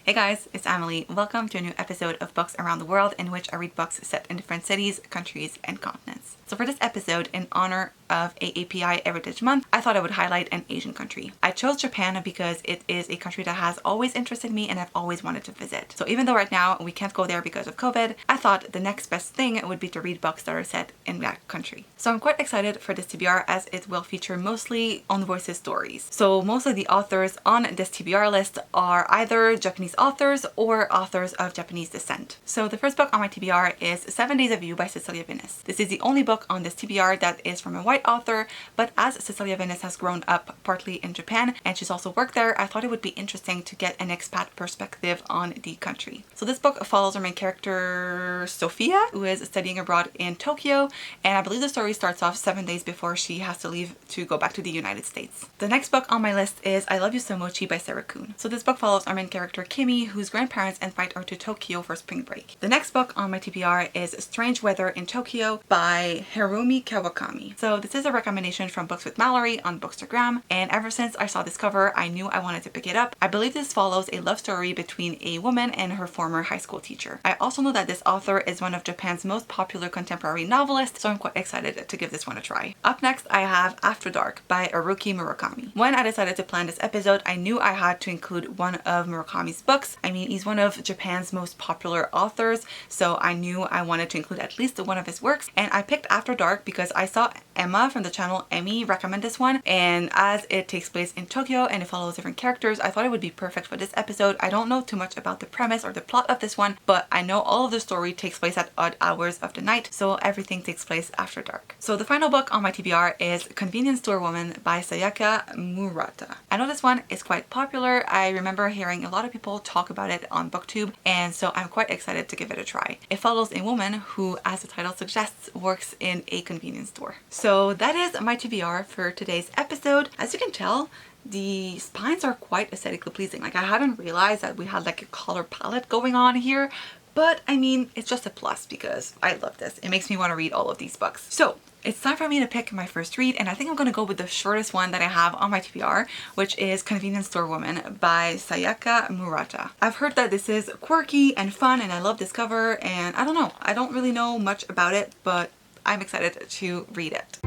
Hey guys, it's Emily. Welcome to a new episode of Books Around the World, in which I read books set in different cities, countries, and continents. So for this episode, in honor of AAPI Heritage Month, I thought I would highlight an Asian country. I chose Japan because it is a country that has always interested me and I've always wanted to visit. So even though right now we can't go there because of COVID, I thought the next best thing would be to read books that are set in that country. So I'm quite excited for this TBR as it will feature mostly On Voices stories. So most of the authors on this TBR list are either Japanese authors or authors of Japanese descent. So the first book on my TBR is 7 Days of You by Cecilia Vinnes. This is the only book on this TBR that is from a white author, but as Cecilia Vinnes has grown up partly in Japan and she's also worked there, I thought it would be interesting to get an expat perspective on the country. So this book follows our main character Sophia, who is studying abroad in Tokyo, and I believe the story starts off 7 days before she has to leave to go back to the United States. The next book on my list is I Love You So Mochi by Sarah Kuhn. So this book follows our main character Kimi, whose grandparents invite her to Tokyo for spring break. The next book on my TBR is Strange Weather in Tokyo by Harumi Kawakami. So this is a recommendation from Books with Mallory on Bookstagram, and ever since I saw this cover, I knew I wanted to pick it up. I believe this follows a love story between a woman and her former high school teacher. I also know that this author is one of Japan's most popular contemporary novelists, so I'm quite excited to give this one a try. Up next, I have After Dark by Haruki Murakami. When I decided to plan this episode, I knew I had to include one of Murakami's books. I mean, he's one of Japan's most popular authors, so I knew I wanted to include at least one of his works, and I picked After Dark because I saw Emma from the channel Emmy recommend this one, and as it takes place in Tokyo and it follows different characters, I thought it would be perfect for this episode. I don't know too much about the premise or the plot of this one, but I know all of the story takes place at odd hours of the night, so everything takes place after dark. So the final book on my TBR is Convenience Store Woman by Sayaka Murata. I know this one is quite popular. I remember hearing a lot of people talk about it on BookTube, and so I'm quite excited to give it a try. It follows a woman who, as the title suggests, works in a convenience store. So that is my TBR for today's episode. As you can tell, the spines are quite aesthetically pleasing. Like, I hadn't realized that we had like a color palette going on here, but I mean, it's just a plus because I love this. It makes me want to read all of these books. So it's time for me to pick my first read, and I think I'm going to go with the shortest one that I have on my TBR, which is Convenience Store Woman by Sayaka Murata. I've heard that this is quirky and fun, and I love this cover, and I don't know. I don't really know much about it, but I'm excited to read it.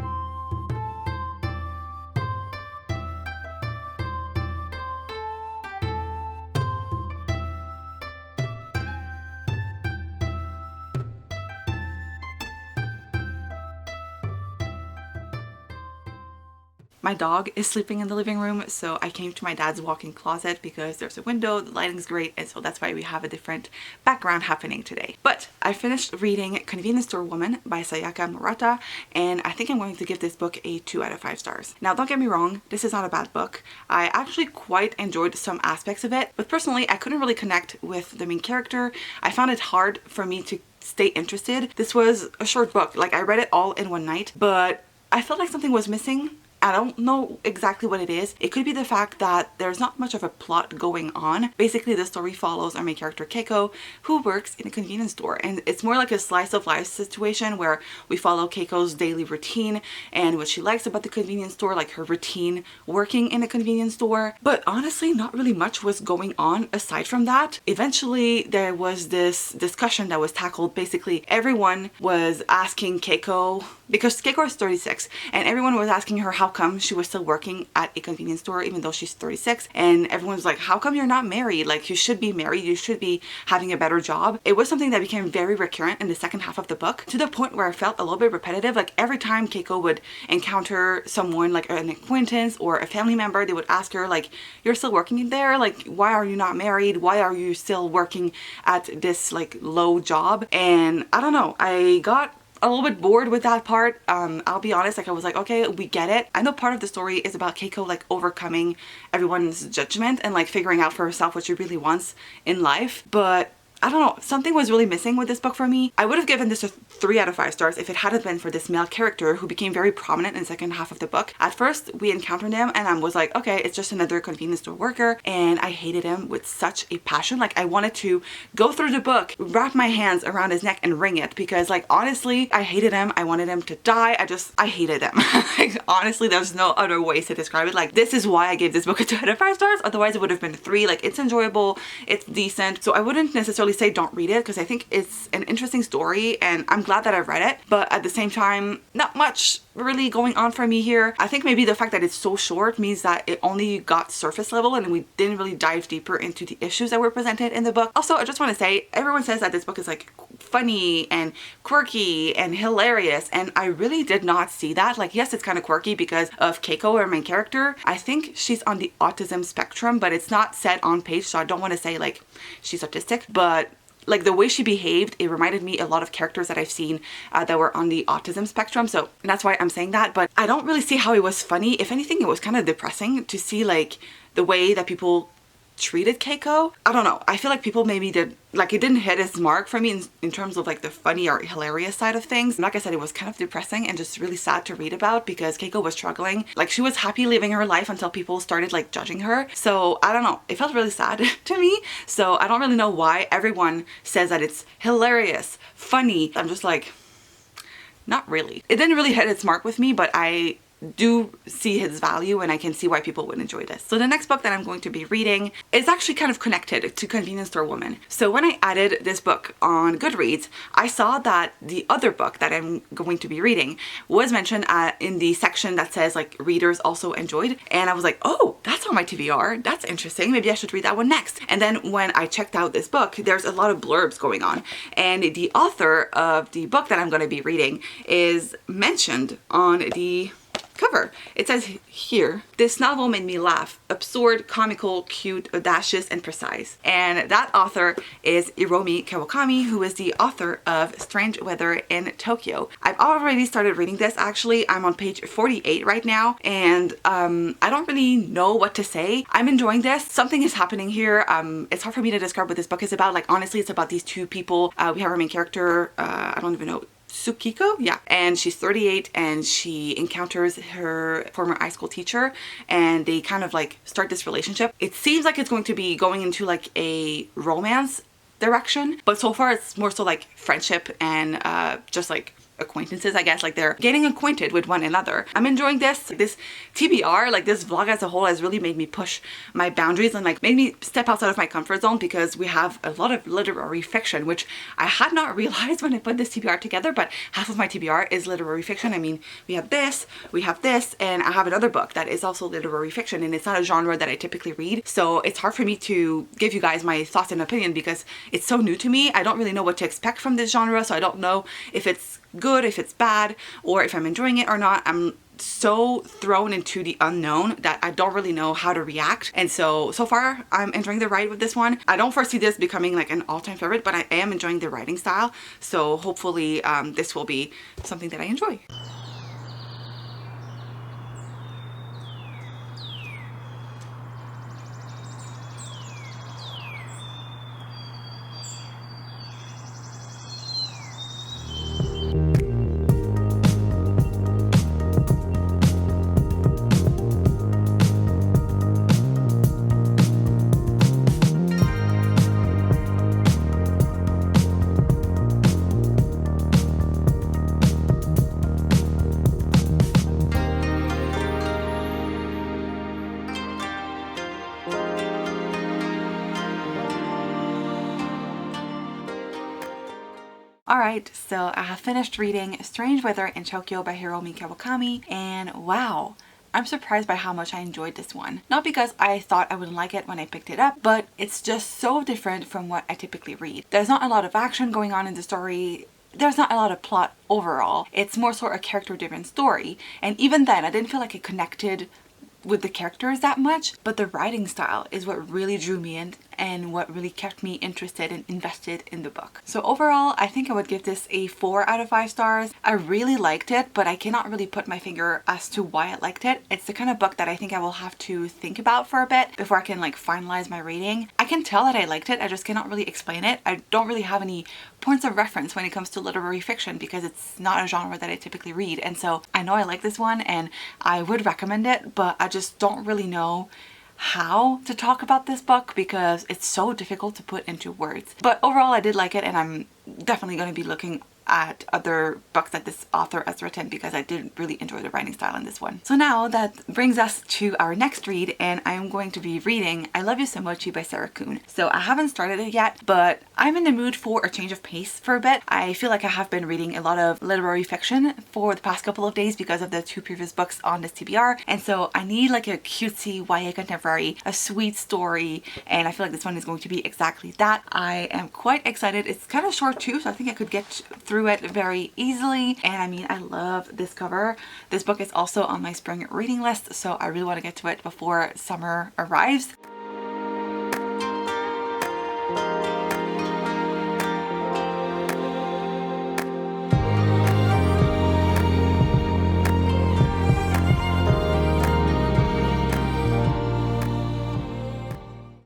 My dog is sleeping in the living room, so I came to my dad's walk-in closet because there's a window, the lighting's great, and so that's why we have a different background happening today. But I finished reading Convenience Store Woman by Sayaka Murata, and I think I'm going to give this book a 2 out of 5 stars. Now, don't get me wrong, this is not a bad book. I actually quite enjoyed some aspects of it, but personally, I couldn't really connect with the main character. I found it hard for me to stay interested. This was a short book. Like, I read it all in one night, but I felt like something was missing. I don't know exactly what it is. It could be the fact that there's not much of a plot going on. Basically, the story follows our main character Keiko, who works in a convenience store, and it's more like a slice of life situation where we follow Keiko's daily routine and what she likes about the convenience store, like her routine working in a convenience store. But honestly, not really much was going on aside from that. Eventually, there was this discussion that was tackled. Basically, everyone was asking Keiko, because Keiko is 36, and everyone was asking her how come she was still working at a convenience store even though she's 36, and everyone was like, how come you're not married? Like, you should be married, you should be having a better job. It was something that became very recurrent in the second half of the book, to the point where I felt a little bit repetitive. Like, every time Keiko would encounter someone, like an acquaintance or a family member, they would ask her, like, you're still working there? Like, why are you not married? Why are you still working at this like low job? And I don't know, I got a little bit bored with that part. I'll be honest, like, I was like, okay, we get it. I know part of the story is about Keiko like overcoming everyone's judgment and like figuring out for herself what she really wants in life, but I don't know, something was really missing with this book for me. I would have given this a 3 out of 5 stars if it hadn't been for this male character who became very prominent in the second half of the book. At first, we encountered him and I was like, okay, it's just another convenience store worker, and I hated him with such a passion. Like, I wanted to go through the book, wrap my hands around his neck and wring it, because like, honestly, I hated him. I wanted him to die. I hated him. Like, honestly, there's no other ways to describe it. Like, this is why I gave this book a 2 out of 5 stars. Otherwise it would have been 3. Like, it's enjoyable, it's decent. So I wouldn't necessarily say don't read it, because I think it's an interesting story and I'm glad that I've read it. But at the same time, not much really going on for me here. I think maybe the fact that it's so short means that it only got surface level and we didn't really dive deeper into the issues that were presented in the book. Also, I just want to say, everyone says that this book is like funny and quirky and hilarious, and I really did not see that. Like, yes, it's kind of quirky because of Keiko, our main character. I think she's on the autism spectrum, but it's not said on page, so I don't want to say like she's autistic, but like the way she behaved, it reminded me a lot of characters that I've seen that were on the autism spectrum. So that's why I'm saying that. But I don't really see how it was funny. If anything, it was kind of depressing to see like the way that people treated Keiko. I don't know. I feel like people maybe did, like, it didn't hit its mark for me in terms of like the funny or hilarious side of things. Like I said, it was kind of depressing and just really sad to read about because Keiko was struggling. Like, she was happy living her life until people started like judging her. So I don't know. It felt really sad to me. So I don't really know why everyone says that it's hilarious, funny. I'm just like, not really. It didn't really hit its mark with me, but I do see his value and I can see why people would enjoy this. So the next book that I'm going to be reading is actually kind of connected to Convenience Store Woman. So when I added this book on Goodreads, I saw that the other book that I'm going to be reading was mentioned in the section that says like readers also enjoyed, and I was like, oh, that's on my TBR. That's interesting. Maybe I should read that one next. And then when I checked out this book, there's a lot of blurbs going on, and the author of the book that I'm going to be reading is mentioned on the cover. It says here, this novel made me laugh. Absurd, comical, cute, audacious, and precise. And that author is Hiromi Kawakami, who is the author of Strange Weather in Tokyo. I've already started reading this actually. I'm on page 48 right now, and I don't really know what to say. I'm enjoying this. Something is happening here. It's hard for me to describe what this book is about. Like, honestly, it's about these two people. We have our main character, I don't even know, Tsukiko? Yeah. And she's 38 and she encounters her former high school teacher and they kind of like start this relationship. It seems like it's going to be going into like a romance direction, but so far it's more so like friendship and just like acquaintances, I guess. Like, they're getting acquainted with one another. I'm enjoying this. This TBR, like this vlog as a whole, has really made me push my boundaries and like made me step outside of my comfort zone, because we have a lot of literary fiction, which I had not realized when I put this TBR together, but half of my TBR is literary fiction. I mean, we have this, and I have another book that is also literary fiction, and it's not a genre that I typically read. So it's hard for me to give you guys my thoughts and opinion because it's so new to me. I don't really know what to expect from this genre, so I don't know if it's good, if it's bad, or if I'm enjoying it or not. I'm so thrown into the unknown that I don't really know how to react. And so far I'm enjoying the ride with this one. I don't foresee this becoming like an all-time favorite, but I am enjoying the writing style. So hopefully this will be something that I enjoy. Alright, so I have finished reading Strange Weather in Tokyo by Hiromi Kawakami, and wow, I'm surprised by how much I enjoyed this one. Not because I thought I wouldn't like it when I picked it up, but it's just so different from what I typically read. There's not a lot of action going on in the story. There's not a lot of plot overall. It's more sort of a character-driven story, and even then I didn't feel like it connected with the characters that much, but the writing style is what really drew me in and what really kept me interested and invested in the book. So overall, I think I would give this a 4 out of 5 stars. I really liked it, but I cannot really put my finger as to why I liked it. It's the kind of book that I think I will have to think about for a bit before I can like finalize my rating. I can tell that I liked it. I just cannot really explain it. I don't really have any points of reference when it comes to literary fiction because it's not a genre that I typically read. And so I know I like this one and I would recommend it, but I just don't really know how to talk about this book because it's so difficult to put into words. But overall, I did like it, and I'm definitely going to be looking at other books that this author has written because I did really enjoy the writing style in this one. So now that brings us to our next read, and I'm going to be reading I Love You So Mochi by Sarah Kuhn. So I haven't started it yet, but I'm in the mood for a change of pace for a bit. I feel like I have been reading a lot of literary fiction for the past couple of days because of the 2 previous books on this TBR, and so I need like a cutesy YA contemporary, a sweet story, and I feel like this one is going to be exactly that. I am quite excited. It's kind of short too, so I think I could get through it very easily, and I mean, I love this cover. This book is also on my spring reading list, so I really want to get to it before summer arrives.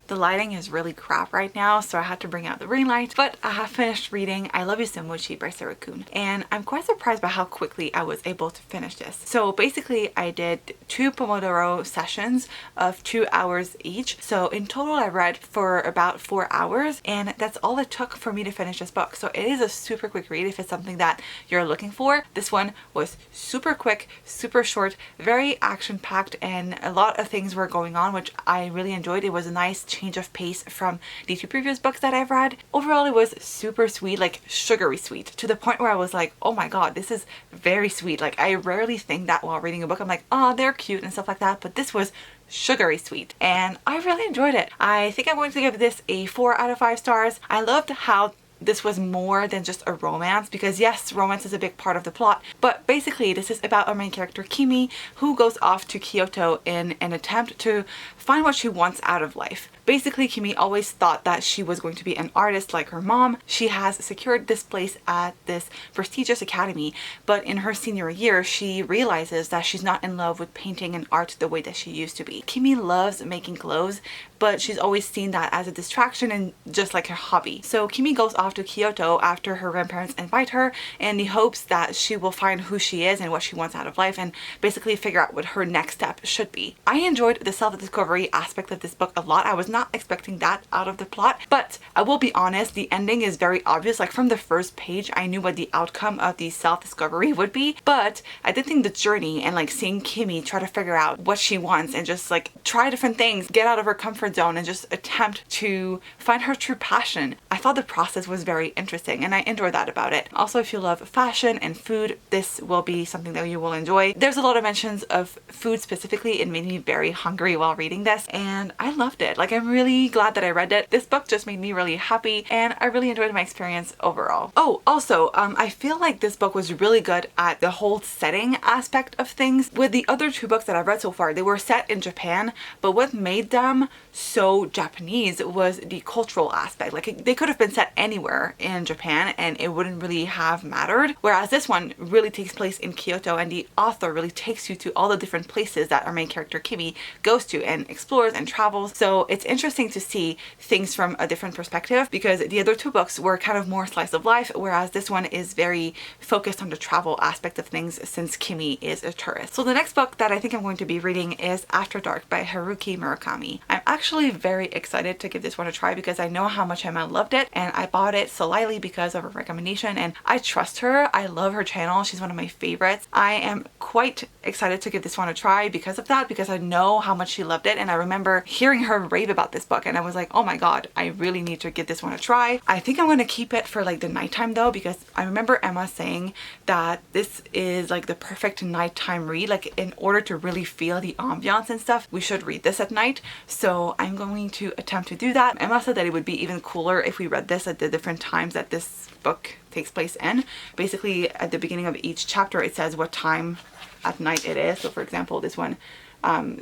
The lighting is really crap right now, so I had to bring out the ring light, but I have finished reading I Love You So Mochi by Sarah Kuhn, and I'm quite surprised by how quickly I was able to finish this. So basically I did 2 Pomodoro sessions of 2 hours each, so in total I read for about 4 hours, and that's all it took for me to finish this book. So it is a super quick read if it's something that you're looking for. This one was super quick, super short, very action-packed, and a lot of things were going on, which I really enjoyed. It was a nice change of pace from the 2 previous books that I've read. Overall, it was super sweet, like sugary sweet, to the point where I was like, oh my god, this is very sweet. Like, I rarely think that while reading a book. I'm like, oh, they're cute and stuff like that, but this was sugary sweet, and I really enjoyed it. I think I'm going to give this a 4 out of 5 stars. I loved how this was more than just a romance, because yes, romance is a big part of the plot, but basically this is about our main character Kimi, who goes off to Kyoto in an attempt to find what she wants out of life. Basically, Kimi always thought that she was going to be an artist like her mom. She has secured this place at this prestigious academy, but in her senior year, she realizes that she's not in love with painting and art the way that she used to be. Kimi loves making clothes, but she's always seen that as a distraction and just like a hobby. So Kimi goes off to Kyoto after her grandparents invite her in the hopes that she will find who she is and what she wants out of life, and basically figure out what her next step should be. I enjoyed the self-discovery aspect of this book a lot. I was not expecting that out of the plot, but I will be honest, the ending is very obvious. Like, from the first page, I knew what the outcome of the self-discovery would be, but I did think the journey and like seeing Kimi try to figure out what she wants and just like try different things, get out of her comfort zone and just attempt to find her true passion. I thought the process was very interesting, and I enjoyed that about it. Also, if you love fashion and food, this will be something that you will enjoy. There's a lot of mentions of food specifically. It made me very hungry while reading this, and I loved it. Like, I'm really glad that I read it. This book just made me really happy, and I really enjoyed my experience overall. Oh, also, I feel like this book was really good at the whole setting aspect of things. With the other 2 books that I've read so far, they were set in Japan, but what made them so Japanese was the cultural aspect. Like, they could have been set anywhere in Japan and it wouldn't really have mattered, whereas this one really takes place in Kyoto, and the author really takes you to all the different places that our main character Kimi goes to and explores and travels. So it's interesting to see things from a different perspective, because the other 2 books were kind of more slice of life, whereas this one is very focused on the travel aspect of things since Kimi is a tourist. So the next book that I think I'm going to be reading is After Dark by Haruki Murakami. I'm actually very excited to give this one a try because I know how much Emma loved it, and I bought it slightly because of a recommendation, and I trust her. I love her channel. She's one of my favorites. I am quite excited to give this one a try because of that, because I know how much she loved it, and I remember hearing her rave about this book and I was like, oh my god, I really need to give this one a try. I think I'm going to keep it for like the nighttime though, because I remember Emma saying that this is like the perfect nighttime read. Like, in order to really feel the ambiance and stuff, we should read this at night. So I'm going to attempt to do that. Emma said that it would be even cooler if we read this at the different times that this book takes place in. Basically, at the beginning of each chapter, it says what time at night it is. So for example, this one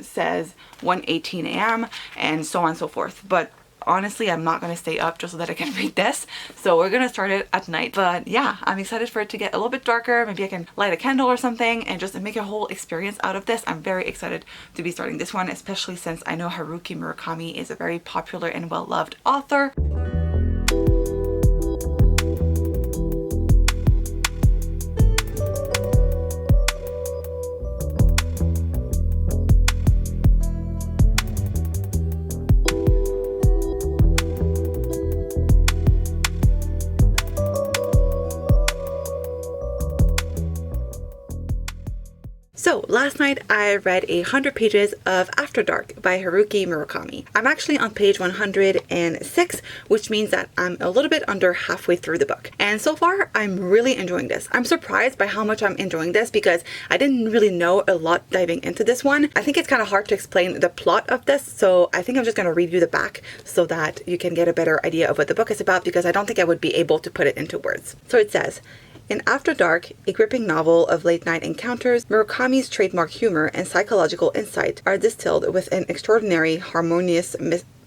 says 1:18 a.m. and so on and so forth. But honestly, I'm not going to stay up just so that I can read this. So we're going to start it at night. But yeah, I'm excited for it to get a little bit darker. Maybe I can light a candle or something and just make a whole experience out of this. I'm very excited to be starting this one, especially since I know Haruki Murakami is a very popular and well-loved author. So last night I read 100 pages of After Dark by Haruki Murakami. I'm actually on page 106, which means that I'm a little bit under halfway through the book. And so far, I'm really enjoying this. I'm surprised by how much I'm enjoying this because I didn't really know a lot diving into this one. I think it's kind of hard to explain the plot of this, so I think I'm just going to read you the back so that you can get a better idea of what the book is about, because I don't think I would be able to put it into words. So it says, in After Dark, a gripping novel of late-night encounters, Murakami's trademark humor and psychological insight are distilled with an extraordinary harmonious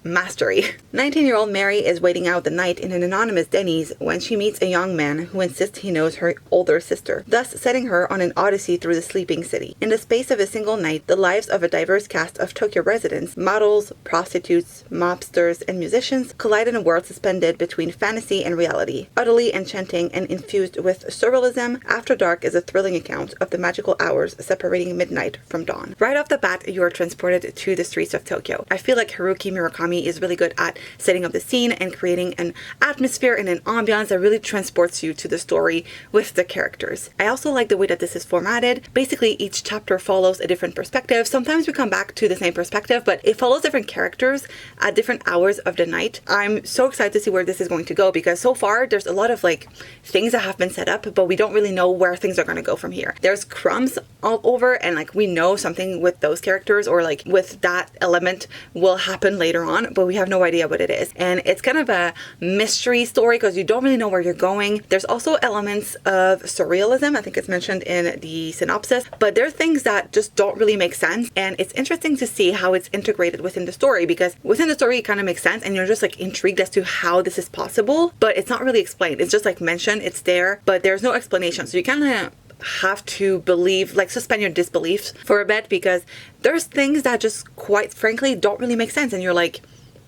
mastery. 19-year-old Mary is waiting out the night in an anonymous Denny's when she meets a young man who insists he knows her older sister, thus setting her on an odyssey through the sleeping city. In the space of a single night, the lives of a diverse cast of Tokyo residents, models, prostitutes, mobsters, and musicians collide in a world suspended between fantasy and reality. Utterly enchanting and infused with surrealism, After Dark is a thrilling account of the magical hours separating midnight from dawn. Right off the bat, you are transported to the streets of Tokyo. I feel like Haruki Murakami is really good at setting up the scene and creating an atmosphere and an ambiance that really transports you to the story with the characters. I also like the way that this is formatted. Basically, each chapter follows a different perspective. Sometimes we come back to the same perspective, but it follows different characters at different hours of the night. I'm so excited to see where this is going to go, because so far there's a lot of things that have been set up, but we don't really know where things are going to go from here. There's crumbs all over, and we know something with those characters or with that element will happen later on, but we have no idea what it is. And it's kind of a mystery story because you don't really know where you're going. There's also elements of surrealism, I think it's mentioned in the synopsis, but there are things that just don't really make sense. And it's interesting to see how it's integrated within the story, because within the story it kind of makes sense and you're just intrigued as to how this is possible, but it's not really explained. It's just mentioned, it's there, but there's no explanation. So you kind of have to believe, suspend your disbelief for a bit, because there's things that just quite frankly don't really make sense and you're like,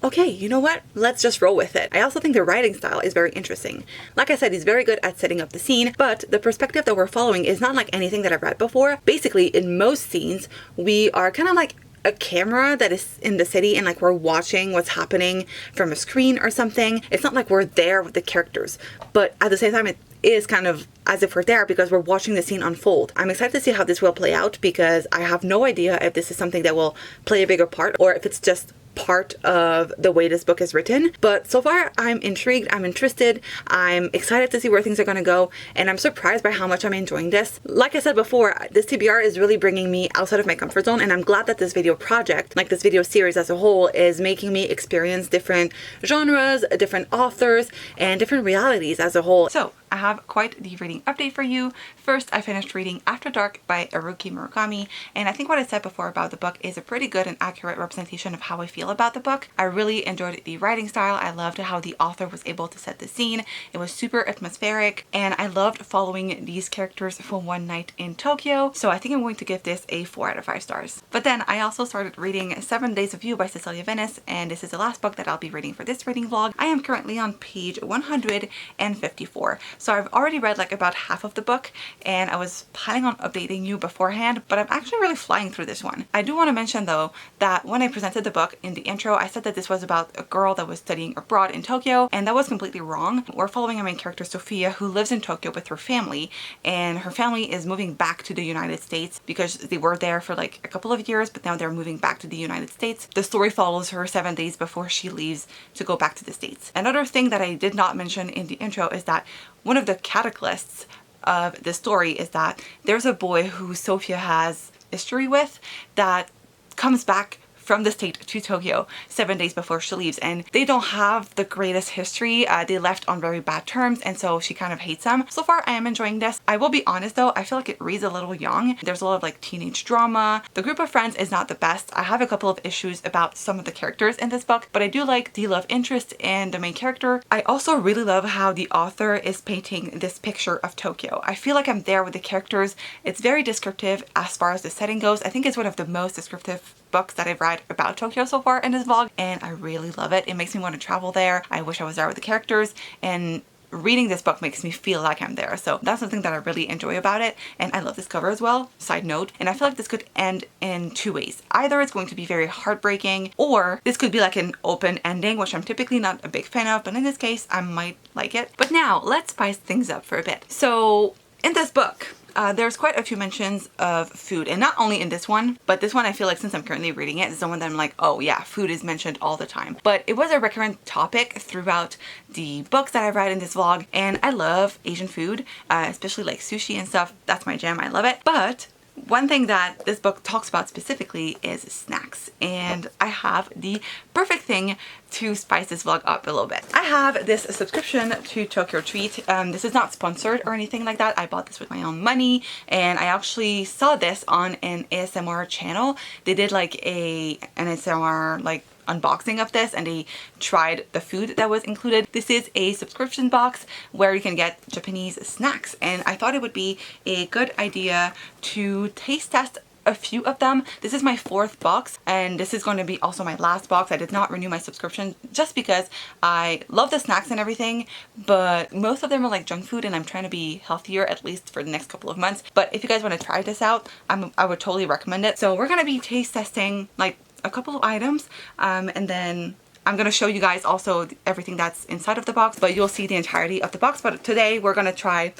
okay, you know what? Let's just roll with it. I also think the writing style is very interesting. Like I said, he's very good at setting up the scene, but the perspective that we're following is not like anything that I've read before. Basically, in most scenes, we are kind of like a camera that is in the city and we're watching what's happening from a screen or something. It's not like we're there with the characters, but at the same time, it is kind of as if we're there because we're watching the scene unfold. I'm excited to see how this will play out, because I have no idea if this is something that will play a bigger part or if it's just part of the way this book is written. But so far I'm intrigued, I'm interested, I'm excited to see where things are going to go, and I'm surprised by how much I'm enjoying this. Like I said before, this TBR is really bringing me outside of my comfort zone, and I'm glad that this video project, this video series as a whole, is making me experience different genres, different authors, and different realities as a whole. So I have quite the reading update for you. First, I finished reading After Dark by Haruki Murakami, and I think what I said before about the book is a pretty good and accurate representation of how I feel about the book. I really enjoyed the writing style. I loved how the author was able to set the scene. It was super atmospheric, and I loved following these characters for one night in Tokyo. So I think I'm going to give this a 4 out of 5 stars. But then I also started reading 7 Days of You by Cecilia Venice, and this is the last book that I'll be reading for this reading vlog. I am currently on page 154. So I've already read about half of the book, and I was planning on updating you beforehand, but I'm actually really flying through this one. I do want to mention though that when I presented the book in the intro, I said that this was about a girl that was studying abroad in Tokyo, and that was completely wrong. We're following our main character Sophia, who lives in Tokyo with her family, and her family is moving back to the United States because they were there for a couple of years, but now they're moving back to the United States. The story follows her 7 days before she leaves to go back to the States. Another thing that I did not mention in the intro is that one of the catalysts of the story is that there's a boy who Sophia has history with that comes back from the state to Tokyo 7 days before she leaves, and they don't have the greatest history. They left on very bad terms, and so she kind of hates them. So far, I am enjoying this. I will be honest though, I feel like it reads a little young. There's a lot of like teenage drama. The group of friends is not the best. I have a couple of issues about some of the characters in this book, but I do like the love interest in the main character. I also really love how the author is painting this picture of Tokyo. I feel like I'm there with the characters. It's very descriptive as far as the setting goes. I think it's one of the most descriptive books that I've read about Tokyo so far in this vlog, and I really love it. It makes me want to travel there. I wish I was there with the characters, and reading this book makes me feel like I'm there. So that's something that I really enjoy about it. And I love this cover as well, side note. And I feel like this could end in two ways. Either it's going to be very heartbreaking, or this could be like an open ending, which I'm typically not a big fan of, but in this case I might like it. But now let's spice things up for a bit. So in this book, there's quite a few mentions of food, and not only in this one, but this one I feel like since I'm currently reading it, is the one that I'm like, oh yeah, food is mentioned all the time. But it was a recurrent topic throughout the books that I've read in this vlog, and I love Asian food, especially like sushi and stuff. That's my jam, I love it. But one thing that this book talks about specifically is snacks, and I have the perfect thing to spice this vlog up a little bit. I have this subscription to Tokyo Treat. This is not sponsored or anything like that. I bought this with my own money, and I actually saw this on an ASMR channel. They did like an ASMR like unboxing of this, and they tried the food that was included. This is a subscription box where you can get Japanese snacks, and I thought it would be a good idea to taste test a few of them. This is my 4th box, and this is going to be also my last box. I did not renew my subscription just because I love the snacks and everything, but most of them are like junk food, and I'm trying to be healthier at least for the next couple of months. But if you guys want to try this out, I would totally recommend it. So we're going to be taste testing like a couple of items, and then I'm going to show you guys also everything that's inside of the box, but you'll see the entirety of the box. But today we're going to try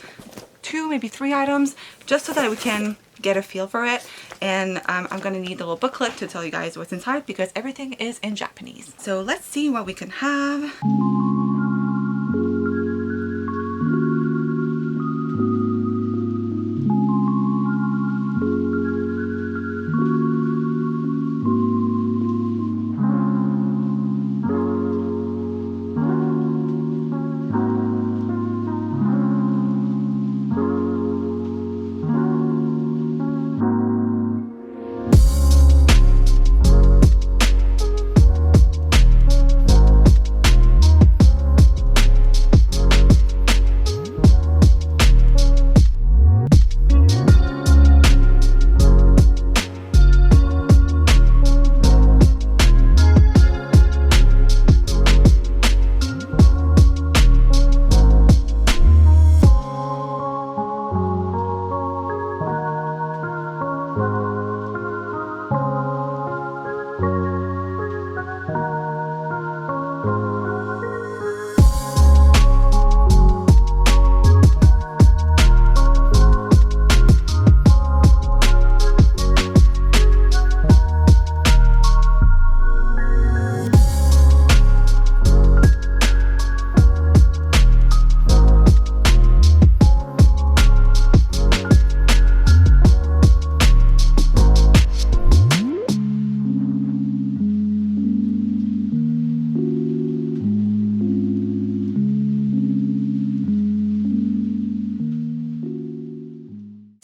2, maybe 3 items just so that we can get a feel for it. And I'm going to need the little booklet to tell you guys what's inside because everything is in Japanese. So let's see what we can have.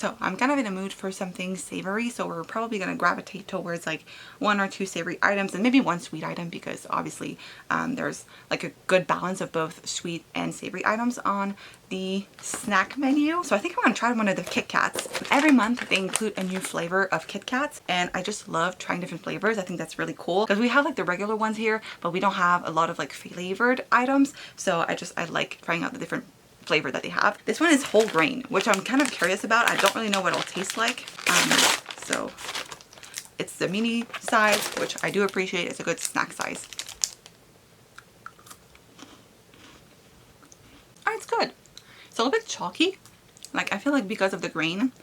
So I'm kind of in a mood for something savory, so we're probably going to gravitate towards like 1 or 2 savory items and maybe 1 sweet item because obviously there's like a good balance of both sweet and savory items on the snack menu. So I think I'm going to try one of the Kit Kats. Every month they include a new flavor of Kit Kats, and I just love trying different flavors. I think that's really cool because we have like the regular ones here, but we don't have a lot of like flavored items. So I like trying out the different flavor that they have. This one is whole grain, which I'm kind of curious about. I don't really know what it'll taste like. So it's the mini size, which I do appreciate. It's a good snack size. Oh, it's good. It's a little bit chalky. Like I feel like because of the grain,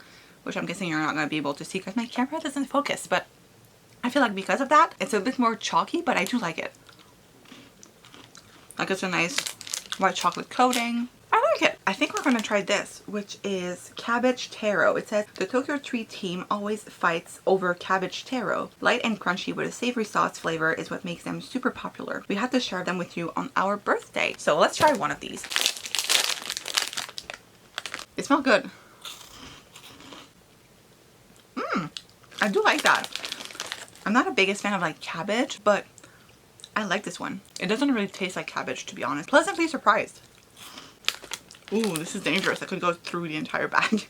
which I'm guessing you're not going to be able to see because my camera doesn't focus, but I feel like because of that, it's a bit more chalky, but I do like it. Like it's a nice white chocolate coating. I like it. I think we're gonna try this, which is cabbage taro. It says the Tokyo Treat team always fights over cabbage taro. Light and crunchy with a savory sauce flavor is what makes them super popular. We had to share them with you on our birthday. So let's try one of these. It smells good. I do like that. I'm not a biggest fan of like cabbage, but I like this one. It doesn't really taste like cabbage, to be honest. Pleasantly surprised. Ooh, this is dangerous. I could go through the entire bag.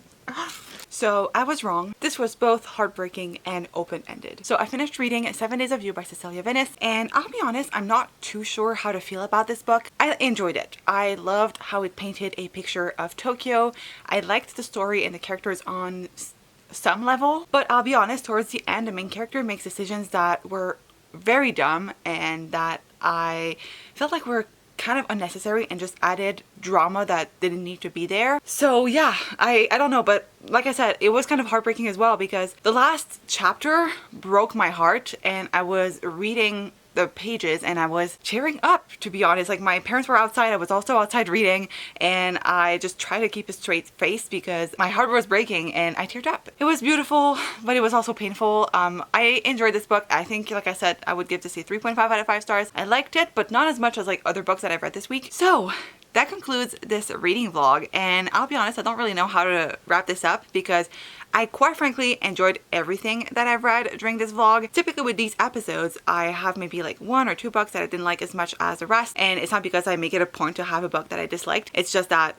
So I was wrong. This was both heartbreaking and open-ended. So I finished reading 7 Days of You by Cecilia Venice, and I'll be honest, I'm not too sure how to feel about this book. I enjoyed it. I loved how it painted a picture of Tokyo. I liked the story and the characters on some level, but I'll be honest, towards the end, the main character makes decisions that were very dumb and that I felt like were kind of unnecessary and just added drama that didn't need to be there. So yeah, I don't know, but like I said, it was kind of heartbreaking as well because the last chapter broke my heart, and I was reading the pages and I was tearing up, to be honest. Like, my parents were outside, I was also outside reading, and I just tried to keep a straight face because my heart was breaking and I teared up. It was beautiful, but it was also painful. I enjoyed this book. I think, like I said, I would give this a 3.5 out of 5 stars. I liked it, but not as much as like other books that I've read this week. So that concludes this reading vlog, and I'll be honest, I don't really know how to wrap this up because I quite frankly enjoyed everything that I've read during this vlog. Typically with these episodes, I have maybe like 1 or 2 books that I didn't like as much as the rest, and it's not because I make it a point to have a book that I disliked. It's just that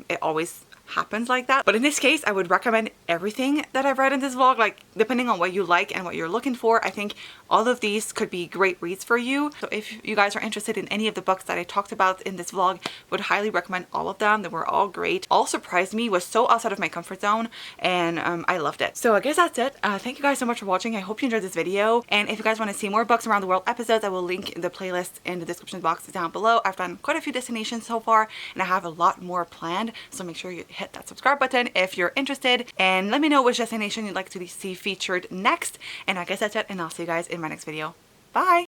it always happens like that. But in this case, I would recommend everything that I've read in this vlog. Like, depending on what you like and what you're looking for, I think all of these could be great reads for you. So if you guys are interested in any of the books that I talked about in this vlog, would highly recommend all of them. They were all great. All surprised me, was so outside of my comfort zone, and I loved it. So I guess that's it. Thank you guys so much for watching. I hope you enjoyed this video, and if you guys want to see more Books Around the World episodes, I will link the playlist in the description box down below. I've done quite a few destinations so far, and I have a lot more planned, so make sure you hit that subscribe button if you're interested, and let me know which destination you'd like to see featured next. And I guess that's it, and I'll see you guys in my next video. Bye!